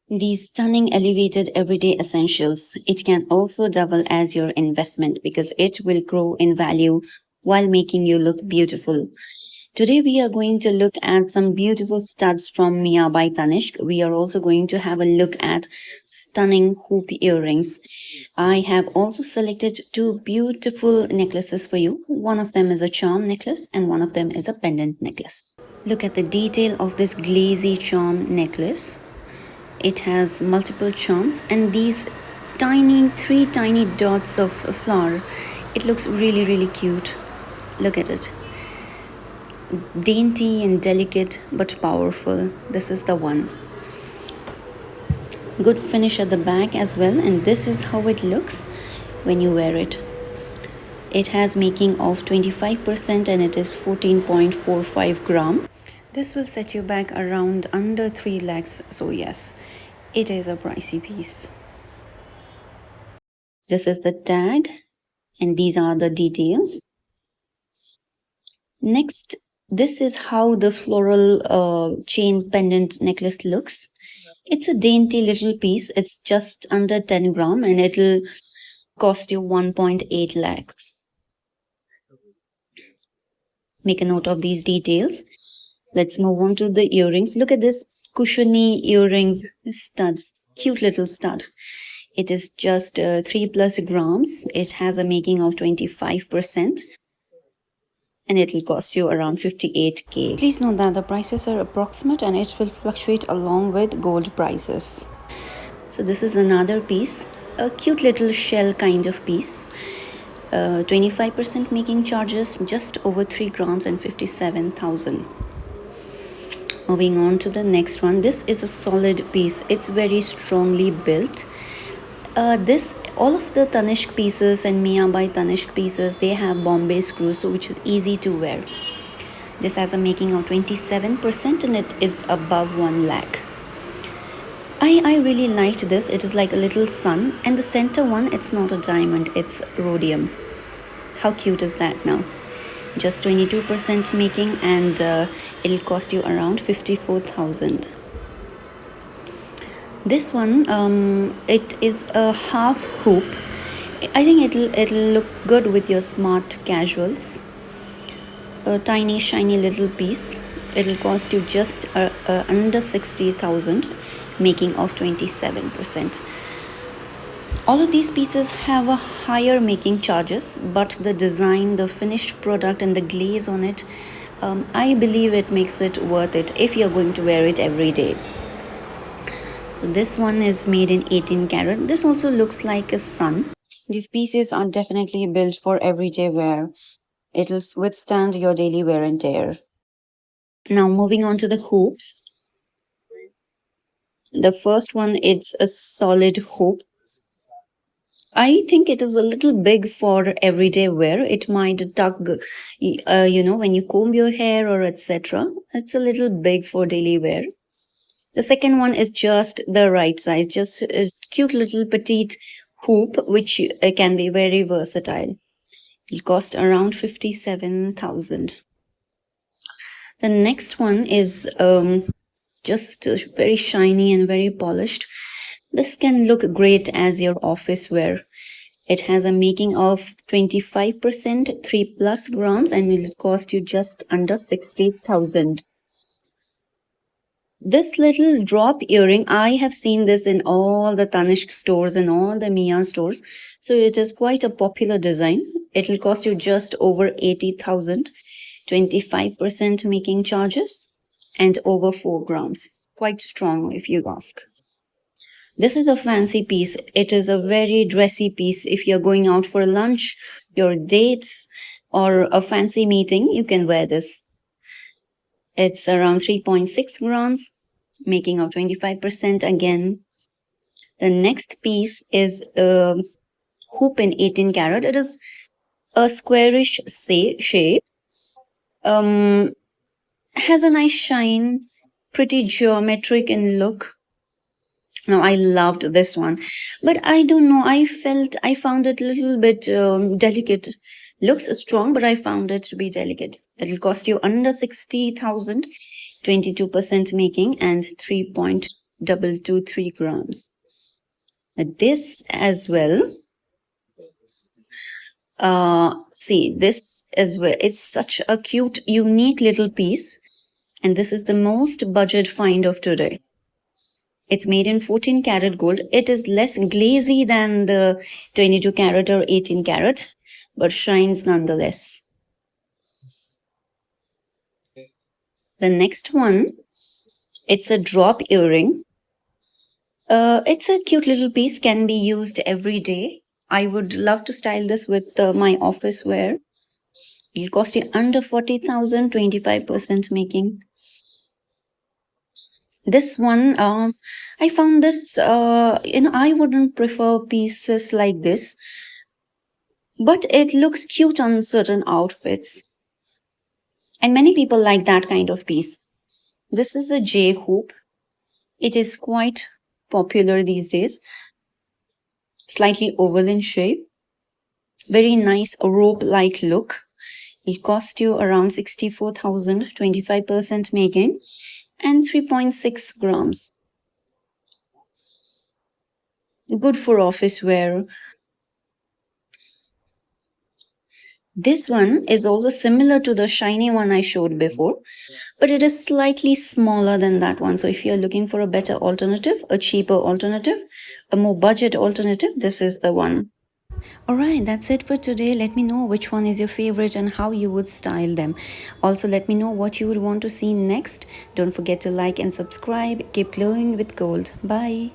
These stunning elevated everyday essentials. It can also double as your investment because it will grow in value while making you look beautiful. Today we are going to look at some beautiful studs from Mia by Tanishq. We are also going to have a look at stunning hoop earrings. I have also selected two beautiful necklaces for you. One of them is a charm necklace and one of them is a pendant necklace. Look at the detail of this glazy charm necklace. It has multiple charms and these three tiny dots of flower. It looks really cute. Look at it. Dainty and delicate but powerful. This is the one. Good finish at the back as well, and this is how it looks when you wear it. It has making of 25% and it is 14.45 gram. This will set you back around under 3 lakhs. So yes, it is a pricey piece. This is the tag and these are the details. Next, this is how the floral chain pendant necklace looks. It's a dainty little piece. It's just under 10 gram and it'll cost you 1.8 lakhs. Make a note of these details. Let's move on to the earrings. Look at this cushiony earrings studs. Cute little stud. It is just 3+ grams. It has a making of 25%. And it will cost you around 58k. Please note that the prices are approximate and it will fluctuate along with gold prices. So this is another piece, a cute little shell kind of piece. 25% making charges, just over 3 grams and 57,000. Moving on to the next one. This is a solid piece. It's very strongly built. All of the Tanishq pieces and Mia by Tanishq pieces, they have Bombay screws, so which is easy to wear. This has a making of 27% and it is above 1 lakh. I really liked this. It is like a little sun, and the center one, it's not a diamond, it's rhodium. How cute is that now? Just 22% making and it'll cost you around 54,000. This one, it is a half hoop. I think it'll look good with your smart casuals. A tiny shiny little piece. It'll cost you just under 60,000, making of 27%. All of these pieces have a higher making charges, but the design, the finished product and the glaze on it, I believe it makes it worth it if you're going to wear it every day. So this one is made in 18 karat. This also looks like a sun. These pieces are definitely built for everyday wear. It'll withstand your daily wear and tear. Now moving on to the hoops. The first one, it's a solid hoop. I think it is a little big for everyday wear. It might tug, when you comb your hair or etc. It's a little big for daily wear. The second one is just the right size, just a cute little petite hoop, which can be very versatile. It'll cost around 57,000. The next one is just very shiny and very polished. This can look great as your office wear. It has a making of 25%, 3+ grams, and will cost you just under 60,000. This little drop earring, I have seen this in all the Tanishq stores and all the Mia stores. So it is quite a popular design. It will cost you just over 80,000, 25% making charges, and over 4 grams. Quite strong if you ask. This is a fancy piece. It is a very dressy piece. If you're going out for lunch, your dates, or a fancy meeting, you can wear this. It's around 3.6 grams, making of 25% again. The next piece is a hoop in 18 karat. It is a squarish shape. Has a nice shine, pretty geometric in look. Now, I loved this one, but I don't know. I found it a little bit delicate. Looks strong, but I found it to be delicate. It'll cost you under 60,000, 22% making, and double to 3 grams. This as well. See, this as well. It's such a cute, unique little piece. And this is the most budget find of today. It's made in 14 karat gold. It is less glazy than the 22 karat or 18 karat, but shines nonetheless. The next one, it's a drop earring. It's a cute little piece, can be used every day. I would love to style this with my office wear. It'll cost you under 40,000, 25% making. This one, I found this, I wouldn't prefer pieces like this, but it looks cute on certain outfits. And many people like that kind of piece. This is a J hoop. It is quite popular these days. Slightly oval in shape. Very nice rope-like look. It cost you around 64,000, 25% making, and 3.6 grams. Good for office wear. This one is also similar to the shiny one I showed before, but it is slightly smaller than that one. So if you're looking for a better alternative, a cheaper alternative, a more budget alternative, this is the one. Alright, that's it for today. Let me know which one is your favorite and how you would style them. Also, let me know what you would want to see next. Don't forget to like and subscribe. Keep glowing with gold. Bye.